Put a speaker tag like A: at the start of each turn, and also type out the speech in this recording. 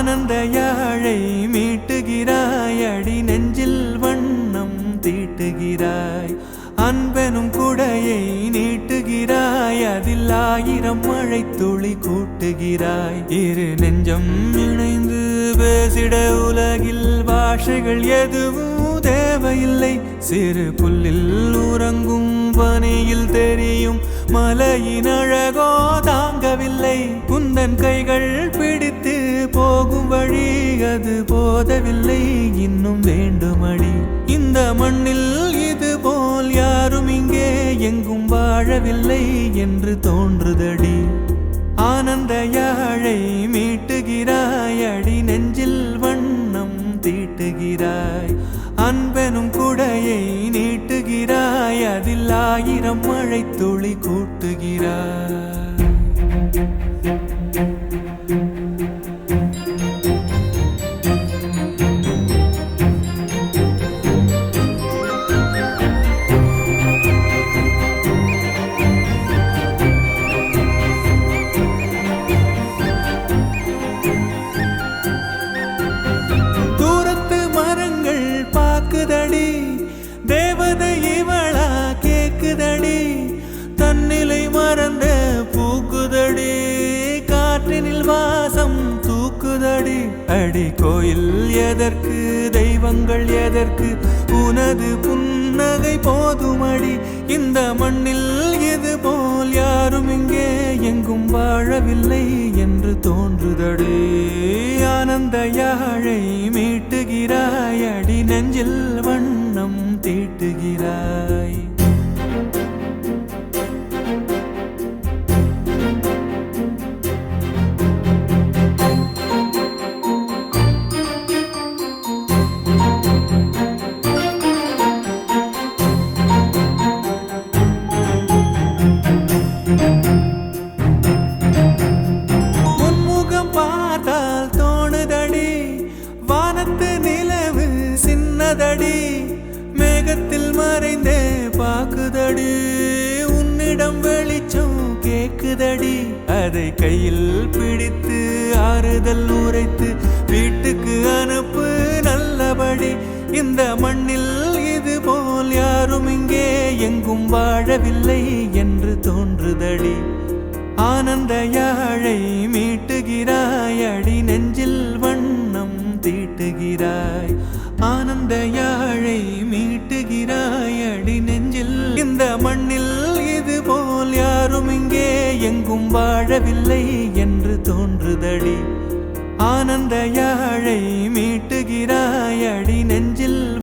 A: ஆனந்த யாழை மீட்டுகிறாய், அடி நெஞ்சில் வண்ணம் தீட்டுகிறாய். அன்பெனும் குடையை நீட்டுகிறாய், அதில் 1000 மழை துளி கூட்டுகிறாய். இரு நெஞ்சம் இணைந்து பேசிட உலகில் பாஷைகள் எதுவும் தேவையில்லை. சிறு புல்லில் உறங்கும் பனியில் தெரியும் மலையின் அழகோ தாங்கவில்லை. குந்தன் கைகள் பிடித்து போகும் வழி அது போதவில்லை, இன்னும் வேண்டுமடி. இந்த மண்ணில் இது போல் யாரும் இங்கே எங்கும் வாழவில்லை என்று தோன்றுதடி. ஆனந்த யாழை மீட்டுகிறாய், அடி நெஞ்சில் வண்ணம் தீட்டுகிறாய். அன்பெனும் குடையை நீட்டுகிறாய், அதில் 1000 மழை துளி கூட்டுகிறாய். தேவதை இவளா கேக்குதடி, தன்னிலை மறந்த பூக்குதடி. காற்றினில் வாசம் தூக்குதடி. அடி கோயில் எதற்கு, தெய்வங்கள் எதற்கு, உனது புன்னகை போதுமடி. இந்த மண்ணில் இது போல் யாரும் இங்கே எங்கும் வாழவில்லை என்று தோன்றுதடி. ஆனந்த யாழை மீட்டுகிறாய், அடி நெஞ்சில் வண்ணம் தீட்டுகிறாய். உன்முகம் பார்த்தால் தோணுதடி, வானத்து நிலவு சின்னதடி. மேகத்தில் மறைந்தே பாக்குதடி, உன்னிடம் வெளிச்சம் கேக்குதடி. அதை கையில் பிடித்து ஆறுதல் உரைத்து வீட்டுக்கு அனுப்பு நல்லபடி. இந்த மண்ணில் இது போல் யாரும் இங்கே எங்கும் வாழவில்லை என்று தோன்றுதடி. ஆனந்த யாழை மீட்டுகிறாய், அடி நெஞ்சில் வண்ணம் தீட்டுகிறாய். ஆனந்த யாழை மீட்டுகிறாய், அடி நெஞ்சில். இந்த மண்ணில் இது போல் யாரும் இங்கே எங்கும் வாழவில்லை என்று தோன்றுதடி. ஆனந்த யாழை மீட்டுகிறாய், அடி